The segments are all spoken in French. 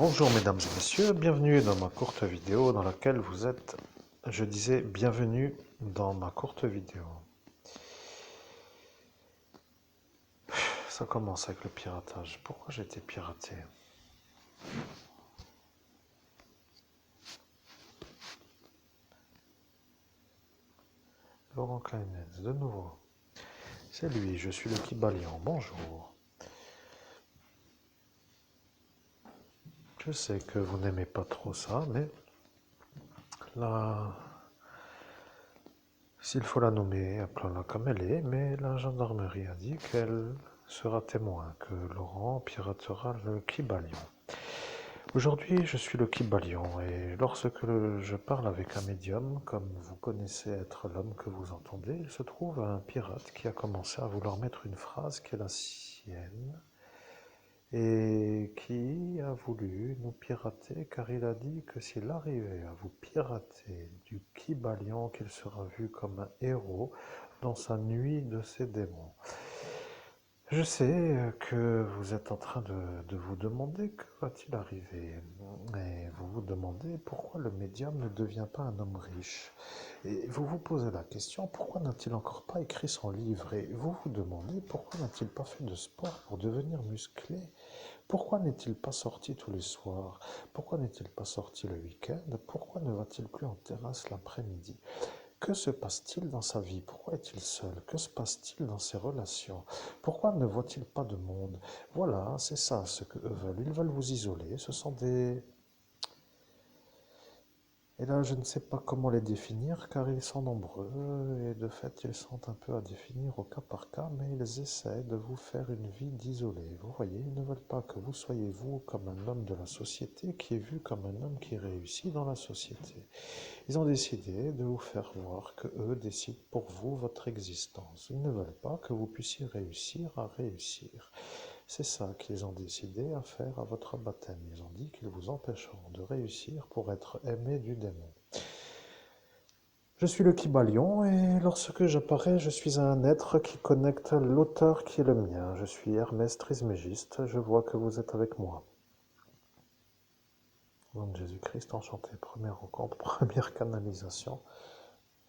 Bonjour mesdames et messieurs, bienvenue dans ma courte vidéo dans laquelle je disais bienvenue dans ma courte vidéo. Ça commence avec le piratage. Pourquoi j'ai été piraté? Laurent Kleinetz, de nouveau. C'est lui, je suis le Kibalion, bonjour. Je sais que vous n'aimez pas trop ça, mais là, s'il faut la nommer, appelons-la comme elle est, mais la gendarmerie a dit qu'elle sera témoin, que Laurent piratera le Kibalion. Aujourd'hui, je suis le Kibalion et lorsque je parle avec un médium, comme vous connaissez être l'homme que vous entendez, il se trouve un pirate qui a commencé à vouloir mettre une phrase qui est la sienne et qui a voulu nous pirater car il a dit que s'il arrivait à vous pirater du Kibalion, qu'il sera vu comme un héros dans sa nuit de ses démons. Je sais que vous êtes en train de vous demander que va-t-il arriver et vous vous demandez pourquoi le médium ne devient pas un homme riche. Et vous vous posez la question, pourquoi n'a-t-il encore pas écrit son livre? Et vous vous demandez pourquoi n'a-t-il pas fait de sport pour devenir musclé? Pourquoi n'est-il pas sorti tous les soirs? Pourquoi n'est-il pas sorti le week-end? Pourquoi ne va-t-il plus en terrasse l'après-midi? Que se passe-t-il dans sa vie? Pourquoi est-il seul? Que se passe-t-il dans ses relations? Pourquoi ne voit-il pas de monde? Voilà, c'est ça ce qu'eux veulent. Ils veulent vous isoler. Ce sont des... Et là, je ne sais pas comment les définir car ils sont nombreux et de fait, ils sont un peu à définir au cas par cas, mais ils essaient de vous faire une vie d'isolé. Vous voyez, ils ne veulent pas que vous soyez vous comme un homme de la société qui est vu comme un homme qui réussit dans la société. Ils ont décidé de vous faire voir que eux décident pour vous votre existence. Ils ne veulent pas que vous puissiez réussir à réussir. C'est ça qu'ils ont décidé à faire à votre baptême. Ils ont dit qu'ils vous empêcheront de réussir pour être aimé du démon. Je suis le Kibalion et lorsque j'apparais, je suis un être qui connecte l'auteur qui est le mien. Je suis Hermès Trismégiste, je vois que vous êtes avec moi. Au nom de Jésus-Christ, enchanté. Première rencontre, première canalisation.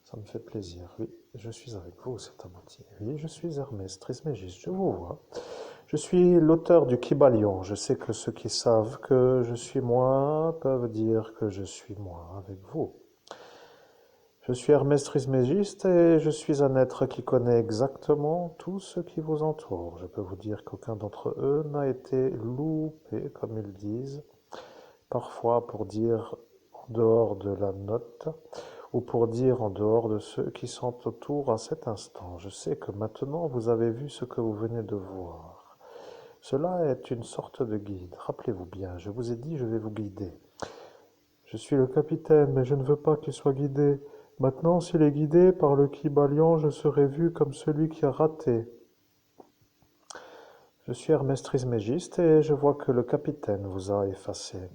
Ça me fait plaisir. Oui, je suis avec vous, c'est abouti. Oui, je suis Hermès Trismégiste, je vous vois. Je suis l'auteur du Kibalion. Je sais que ceux qui savent que je suis moi peuvent dire que je suis moi avec vous. Je suis Hermès Trismégiste et je suis un être qui connaît exactement tout ce qui vous entoure. Je peux vous dire qu'aucun d'entre eux n'a été loupé, comme ils disent, parfois pour dire en dehors de la note, ou pour dire en dehors de ceux qui sont autour à cet instant. Je sais que maintenant vous avez vu ce que vous venez de voir. Cela est une sorte de guide. Rappelez-vous bien, je vous ai dit je vais vous guider. Je suis le capitaine, mais je ne veux pas qu'il soit guidé. Maintenant, s'il est guidé par le Kibalion, je serai vu comme celui qui a raté. Je suis Hermès Trismégiste et je vois que le capitaine vous a effacé.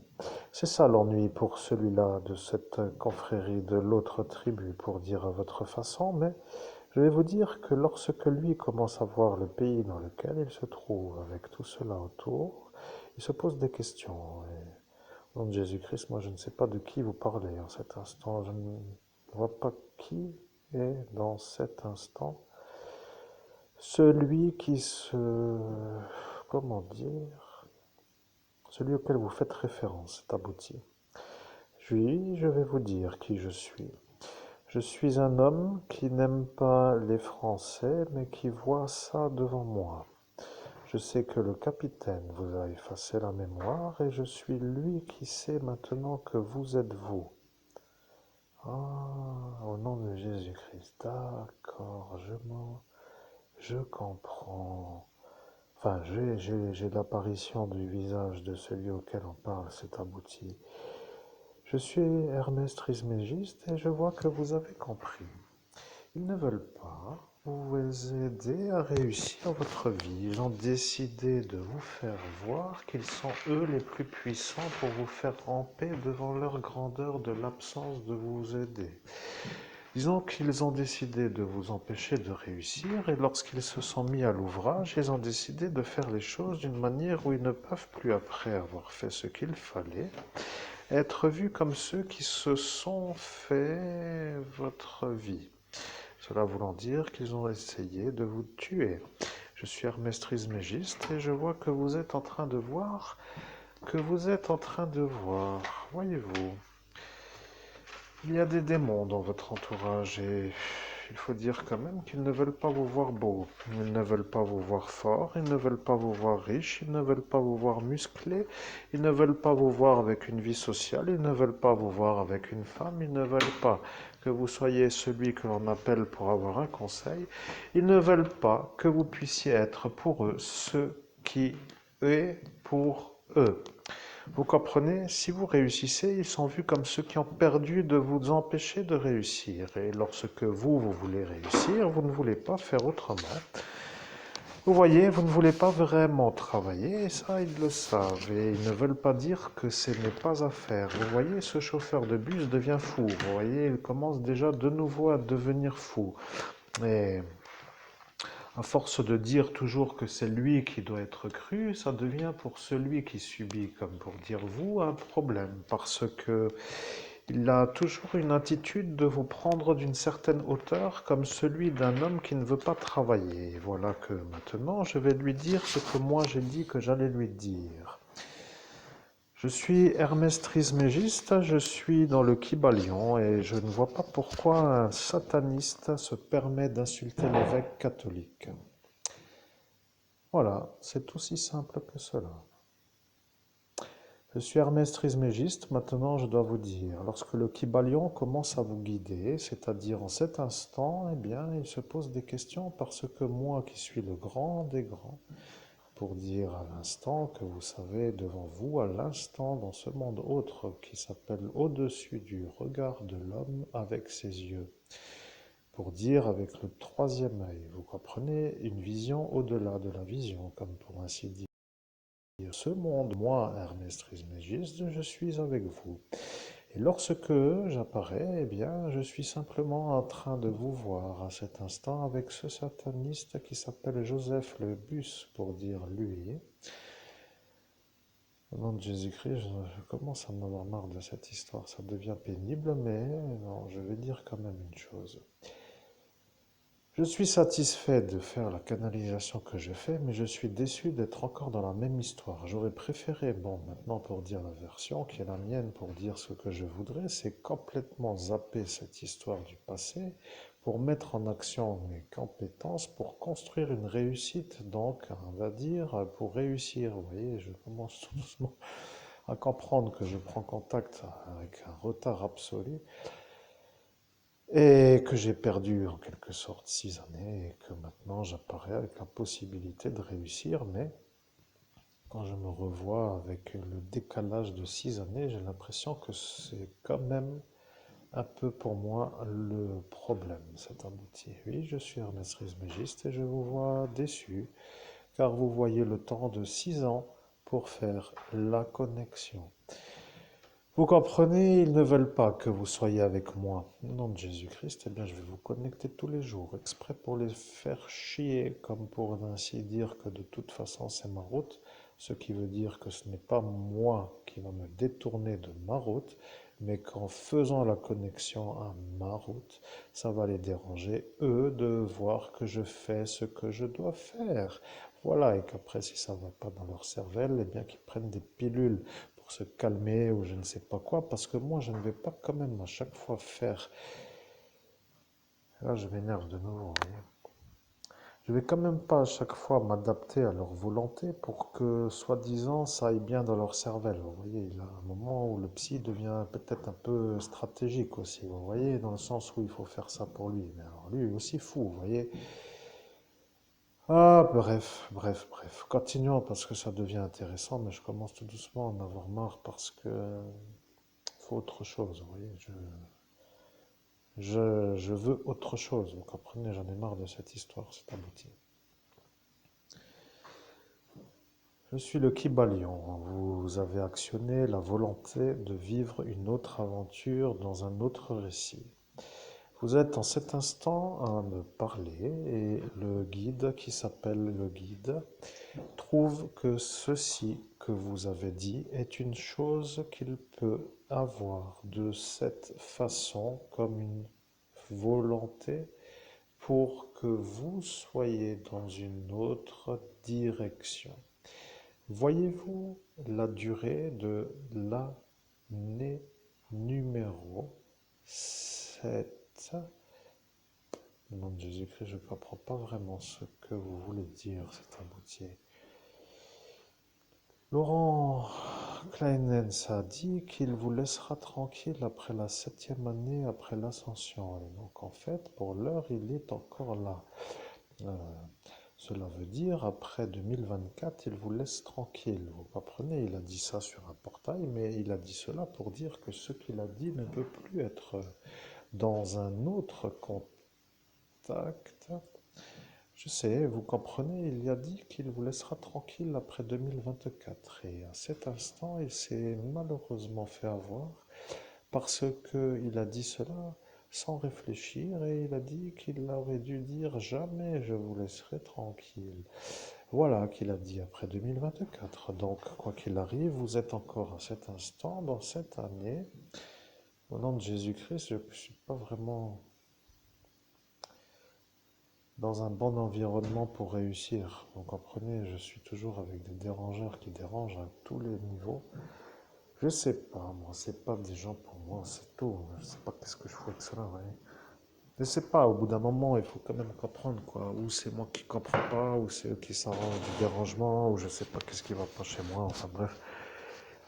C'est ça l'ennui pour celui-là de cette confrérie de l'autre tribu, pour dire à votre façon, mais je vais vous dire que lorsque lui commence à voir le pays dans lequel il se trouve, avec tout cela autour, il se pose des questions. Et au nom de Jésus-Christ, moi je ne sais pas de qui vous parlez en cet instant, je ne vois pas qui est dans cet instant celui qui se... comment dire? Celui auquel vous faites référence, c'est abouti. Oui, je vais vous dire qui je suis. Je suis un homme qui n'aime pas les Français, mais qui voit ça devant moi. Je sais que le capitaine vous a effacé la mémoire et je suis lui qui sait maintenant que vous êtes vous. Ah, au nom de Jésus-Christ, d'accord, je comprends. Enfin, j'ai l'apparition du visage de celui auquel on parle, c'est abouti. Je suis Hermès Trismégiste et je vois que vous avez compris. Ils ne veulent pas vous aider à réussir votre vie. Ils ont décidé de vous faire voir qu'ils sont eux les plus puissants pour vous faire ramper devant leur grandeur de l'absence de vous aider. Disons qu'ils ont décidé de vous empêcher de réussir et lorsqu'ils se sont mis à l'ouvrage, ils ont décidé de faire les choses d'une manière où ils ne peuvent plus, après avoir fait ce qu'il fallait, être vus comme ceux qui se sont fait votre vie. Cela voulant dire qu'ils ont essayé de vous tuer. Je suis Hermès Trismégiste et je vois que vous êtes en train de voir, voyez-vous. Il y a des démons dans votre entourage et il faut dire quand même qu'ils ne veulent pas vous voir beau. Ils ne veulent pas vous voir fort, ils ne veulent pas vous voir riche, ils ne veulent pas vous voir musclé, ils ne veulent pas vous voir avec une vie sociale, ils ne veulent pas vous voir avec une femme, ils ne veulent pas que vous soyez celui que l'on appelle pour avoir un conseil. Ils ne veulent pas que vous puissiez être pour eux ce qui est pour eux. Vous comprenez, si vous réussissez, ils sont vus comme ceux qui ont perdu de vous empêcher de réussir. Et lorsque vous voulez réussir, vous ne voulez pas faire autrement. Vous voyez, vous ne voulez pas vraiment travailler, et ça, ils le savent. Et ils ne veulent pas dire que ce n'est pas à faire. Vous voyez, ce chauffeur de bus devient fou. Vous voyez, il commence déjà de nouveau à devenir fou. Et à force de dire toujours que c'est lui qui doit être cru, ça devient pour celui qui subit, comme pour dire vous, un problème, parce que il a toujours une attitude de vous prendre d'une certaine hauteur, comme celui d'un homme qui ne veut pas travailler. Et voilà que maintenant, je vais lui dire ce que moi j'ai dit que j'allais lui dire. Je suis Hermès Trismégiste, je suis dans le Kybalion et je ne vois pas pourquoi un sataniste se permet d'insulter l'évêque catholique. Voilà, c'est aussi simple que cela. Je suis Hermès Trismégiste, maintenant je dois vous dire, lorsque le Kybalion commence à vous guider, c'est-à-dire en cet instant, eh bien, il se pose des questions parce que moi qui suis le grand des grands, pour dire à l'instant que vous savez devant vous, à l'instant dans ce monde autre qui s'appelle au-dessus du regard de l'homme avec ses yeux, pour dire avec le troisième œil, vous comprenez, une vision au-delà de la vision, comme pour ainsi dire. Ce monde, moi, Hermès Trismégiste, je suis avec vous. Et lorsque j'apparais, eh bien, je suis simplement en train de vous voir à cet instant avec ce sataniste qui s'appelle Joseph le Bus, pour dire lui. Au nom de Jésus-Christ, je commence à en avoir marre de cette histoire. Ça devient pénible, mais non, je vais dire quand même une chose. Je suis satisfait de faire la canalisation que je fais, mais je suis déçu d'être encore dans la même histoire. J'aurais préféré, bon, maintenant pour dire la version qui est la mienne, pour dire ce que je voudrais, c'est complètement zapper cette histoire du passé pour mettre en action mes compétences, pour construire une réussite, donc, on va dire, pour réussir. Vous voyez, je commence tout doucement à comprendre que je prends contact avec un retard absolu. Et que j'ai perdu en quelque sorte 6 années et que maintenant j'apparais avec la possibilité de réussir, mais quand je me revois avec le décalage de 6 années, j'ai l'impression que c'est quand même un peu pour moi le problème, cet abouti. Oui, je suis Hermès Trismégiste et je vous vois déçu, car vous voyez le temps de 6 ans pour faire la connexion. Vous comprenez, ils ne veulent pas que vous soyez avec moi. Au nom de Jésus-Christ, eh bien, je vais vous connecter tous les jours, exprès pour les faire chier, comme pour ainsi dire que de toute façon c'est ma route, ce qui veut dire que ce n'est pas moi qui va me détourner de ma route, mais qu'en faisant la connexion à ma route, ça va les déranger, eux, de voir que je fais ce que je dois faire. Voilà, et qu'après, si ça ne va pas dans leur cervelle, eh bien, qu'ils prennent des pilules pour se calmer ou je ne sais pas quoi, parce que moi, je ne vais pas quand même à chaque fois faire... Là, je m'énerve de nouveau, vous voyez. Je vais quand même pas à chaque fois m'adapter à leur volonté pour que, soi-disant, ça aille bien dans leur cervelle. Vous voyez, il y a un moment où le psy devient peut-être un peu stratégique aussi, vous voyez, dans le sens où il faut faire ça pour lui. Mais alors, lui est aussi fou, vous voyez. Ah, bref. Continuons parce que ça devient intéressant, mais je commence tout doucement à en avoir marre parce que faut autre chose, vous voyez. Je veux autre chose, vous comprenez, j'en ai marre de cette histoire, c'est abouti. Je suis le Kybalion. Vous avez actionné la volonté de vivre une autre aventure dans un autre récit. Vous êtes en cet instant à me parler et le guide qui s'appelle le guide trouve que ceci que vous avez dit est une chose qu'il peut avoir de cette façon comme une volonté pour que vous soyez dans une autre direction. Voyez-vous la durée de l'année numéro 7? Au nom de Jésus-Christ, je ne comprends pas vraiment ce que vous voulez dire, cet aboutier. Laurent Kleinens a dit qu'il vous laissera tranquille après la 7e année, après l'ascension. Et donc en fait, pour l'heure, il est encore là. Euh, Cela veut dire, après 2024, il vous laisse tranquille. Vous comprenez, il a dit ça sur un portail, mais il a dit cela pour dire que ce qu'il a dit ne peut plus être dans un autre contact. Je sais, vous comprenez, il a dit qu'il vous laissera tranquille après 2024. Et à cet instant, il s'est malheureusement fait avoir parce qu'il a dit cela sans réfléchir et il a dit qu'il aurait dû dire jamais je vous laisserai tranquille. Voilà qu'il a dit après 2024. Donc, quoi qu'il arrive, vous êtes encore à cet instant, dans cette année. Au nom de Jésus-Christ, je ne suis pas vraiment dans un bon environnement pour réussir. Vous comprenez, je suis toujours avec des dérangeurs qui dérangent à tous les niveaux. Je sais pas, moi, c'est pas des gens pour moi, c'est tout. Je sais pas qu'est-ce que je fais avec cela, ouais. Je sais pas, au bout d'un moment, il faut quand même comprendre, quoi. Ou c'est moi qui comprends pas, ou c'est eux qui s'arrangent du dérangement, ou je sais pas qu'est-ce qui va pas chez moi, enfin bref.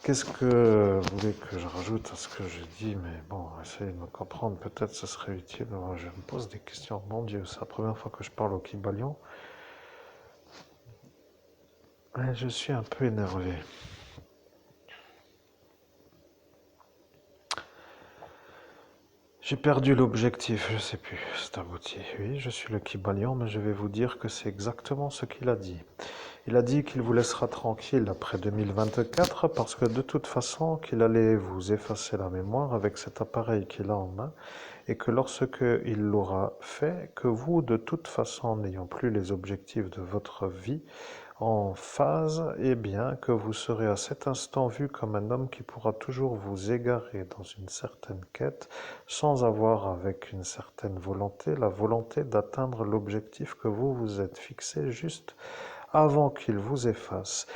Qu'est-ce que vous voulez que je rajoute à ce que j'ai dit? Mais bon, essayez de me comprendre, peut-être ce serait utile. Alors, je me pose des questions. Mon Dieu, c'est la première fois que je parle au Kibalion. Ouais, je suis un peu énervé. J'ai perdu l'objectif, je sais plus, c'est abouti. Oui, je suis le Kibalion, mais je vais vous dire que c'est exactement ce qu'il a dit. Il a dit qu'il vous laissera tranquille après 2024 parce que de toute façon qu'il allait vous effacer la mémoire avec cet appareil qu'il a en main et que lorsque il l'aura fait, que vous de toute façon n'ayant plus les objectifs de votre vie en phase, eh bien que vous serez à cet instant vu comme un homme qui pourra toujours vous égarer dans une certaine quête sans avoir avec une certaine volonté la volonté d'atteindre l'objectif que vous vous êtes fixé juste avant qu'il vous efface.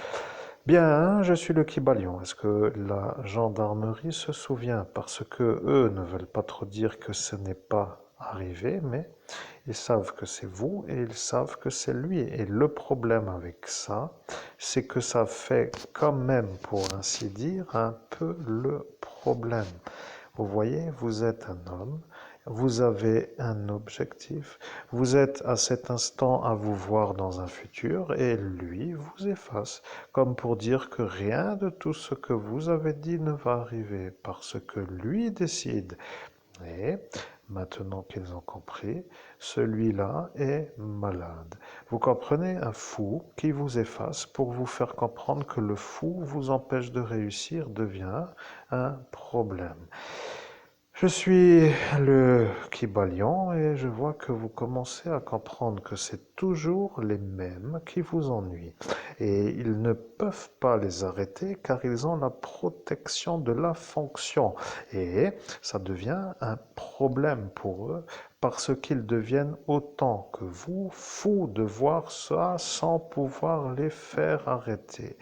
Bien, je suis le Kibalion. Est-ce que la gendarmerie se souvient? Parce que eux ne veulent pas trop dire que ce n'est pas arrivé, mais ils savent que c'est vous et ils savent que c'est lui. Et le problème avec ça, c'est que ça fait quand même, pour ainsi dire, un peu le problème. Vous voyez, vous êtes un homme, vous avez un objectif, vous êtes à cet instant à vous voir dans un futur et lui vous efface, comme pour dire que rien de tout ce que vous avez dit ne va arriver parce que lui décide. Et maintenant qu'ils ont compris, celui-là est malade. Vous comprenez, un fou qui vous efface pour vous faire comprendre que le fou vous empêche de réussir devient un problème. Je suis le Kibalion et je vois que vous commencez à comprendre que c'est toujours les mêmes qui vous ennuient. Et ils ne peuvent pas les arrêter car ils ont la protection de la fonction. Et ça devient un problème pour eux parce qu'ils deviennent autant que vous fous de voir ça sans pouvoir les faire arrêter.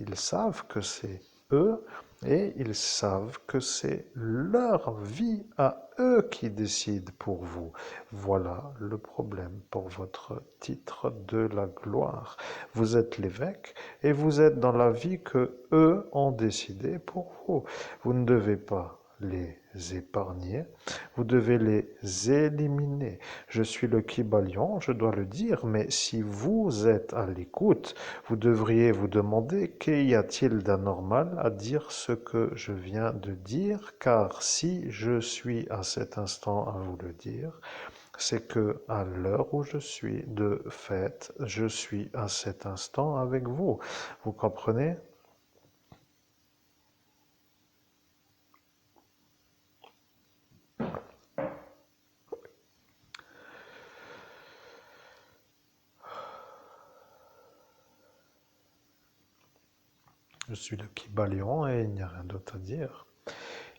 Ils savent que c'est eux et ils savent que c'est leur vie à eux qui décident pour vous. Voilà le problème pour votre titre de la gloire. Vous êtes l'évêque et vous êtes dans la vie que eux ont décidé pour vous. Vous ne devez pas les épargner, vous devez les éliminer. Je suis le Kibalion, je dois le dire, mais si vous êtes à l'écoute, vous devriez vous demander qu'y a-t-il d'anormal à dire ce que je viens de dire, car si je suis à cet instant à vous le dire, c'est que à l'heure où je suis, de fait, je suis à cet instant avec vous. Vous comprenez? Je suis le Kybalion et il n'y a rien d'autre à dire.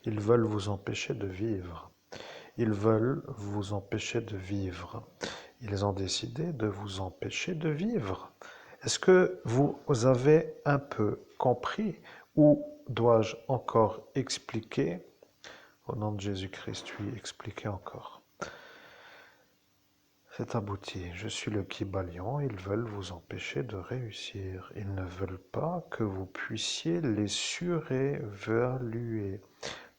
Ils veulent vous empêcher de vivre. Ils veulent vous empêcher de vivre. Ils ont décidé de vous empêcher de vivre. Est-ce que vous avez un peu compris ou dois-je encore expliquer? Au nom de Jésus-Christ, oui, expliquez encore. C'est abouti. Je suis le Kybalion. Ils veulent vous empêcher de réussir. Ils ne veulent pas que vous puissiez les surévaluer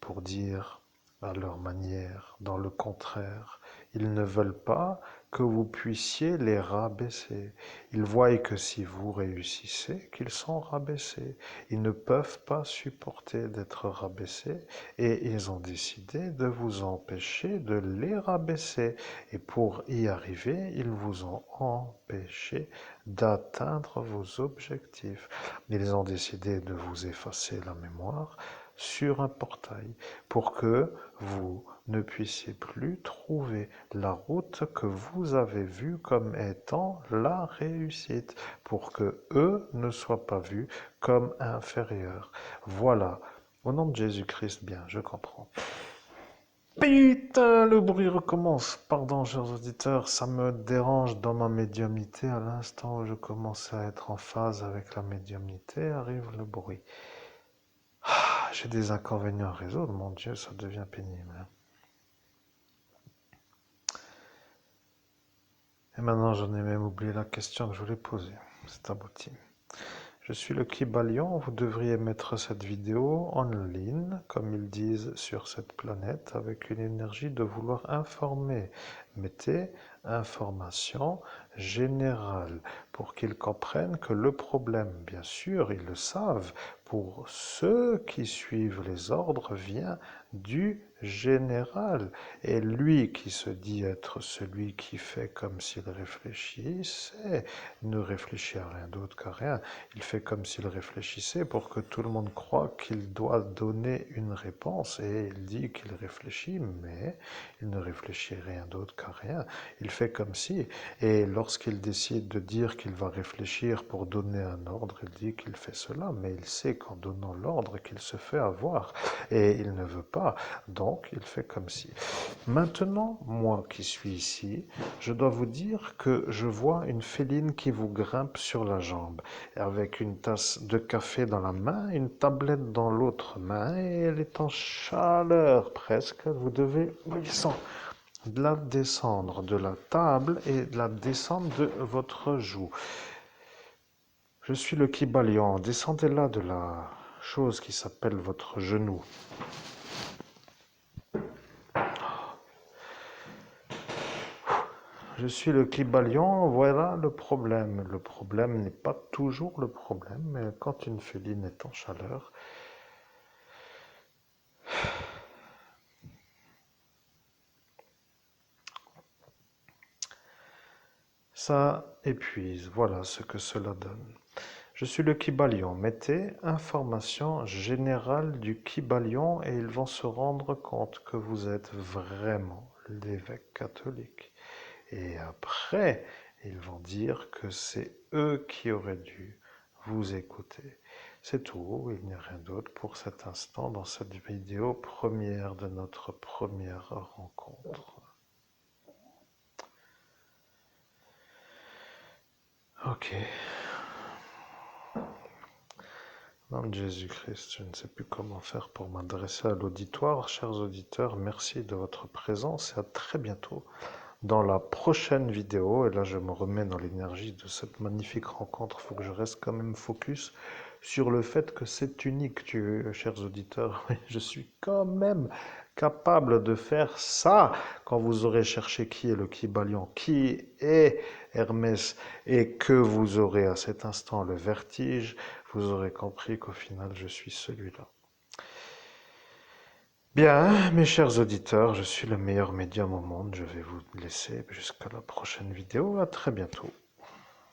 pour dire à leur manière, dans le contraire. Ils ne veulent pas que vous puissiez les rabaisser. Ils voient que si vous réussissez, qu'ils sont rabaissés. Ils ne peuvent pas supporter d'être rabaissés et ils ont décidé de vous empêcher de les rabaisser. Et pour y arriver, ils vous ont empêché d'atteindre vos objectifs. Ils ont décidé de vous effacer la mémoire sur un portail pour que vous ne puissiez plus trouver la route que vous avez vue comme étant la réussite, pour que eux ne soient pas vus comme inférieurs. Voilà. Au nom de Jésus-Christ, bien, je comprends. Putain, le bruit recommence. Pardon, chers auditeurs, ça me dérange dans ma médiumnité. À l'instant où je commence à être en phase avec la médiumnité, arrive le bruit. J'ai des inconvénients à résoudre, mon Dieu, ça devient pénible. Et maintenant, j'en ai même oublié la question que je voulais poser. C'est abouti. Je suis le Kybalion, vous devriez mettre cette vidéo en ligne, comme ils disent sur cette planète, avec une énergie de vouloir informer. Mettez information générale pour qu'ils comprennent que le problème, bien sûr, ils le savent, pour ceux qui suivent les ordres, vient du général. Et lui qui se dit être celui qui fait comme s'il réfléchissait, ne réfléchit à rien d'autre qu'à rien. Il fait comme s'il réfléchissait pour que tout le monde croit qu'il doit donner une réponse. Et il dit qu'il réfléchit, mais il ne réfléchit rien d'autre qu'à rien. Il fait comme si. Et lorsqu'il décide de dire qu'il va réfléchir pour donner un ordre, il dit qu'il fait cela. Mais il sait qu'en donnant l'ordre qu'il se fait avoir. Et il ne veut pas. Donc, il fait comme si. Maintenant, moi qui suis ici, je dois vous dire que je vois une féline qui vous grimpe sur la jambe, avec une tasse de café dans la main, une tablette dans l'autre main, et elle est en chaleur presque. Vous devez de la descendre de la table et de la descendre de votre joue. Je suis le Kybalion. Descendez-la de la chose qui s'appelle votre genou. Je suis le Kybalion, voilà le problème. Le problème n'est pas toujours le problème, mais quand une féline est en chaleur, ça épuise. Voilà ce que cela donne. Je suis le Kybalion. Mettez information générale du Kybalion et ils vont se rendre compte que vous êtes vraiment l'évêque catholique. Et après, ils vont dire que c'est eux qui auraient dû vous écouter. C'est tout, il n'y a rien d'autre pour cet instant dans cette vidéo première de notre première rencontre. Ok. Nom de Jésus-Christ, je ne sais plus comment faire pour m'adresser à l'auditoire. Chers auditeurs, merci de votre présence et à très bientôt dans la prochaine vidéo. Et là, je me remets dans l'énergie de cette magnifique rencontre. Il faut que je reste quand même focus sur le fait que c'est unique, chers auditeurs. Je suis quand même capable de faire ça quand vous aurez cherché qui est le Kybalion, qui est Hermès, et que vous aurez à cet instant le vertige, vous aurez compris qu'au final, je suis celui-là. Bien, mes chers auditeurs, je suis le meilleur médium au monde. Je vais vous laisser jusqu'à la prochaine vidéo. À très bientôt.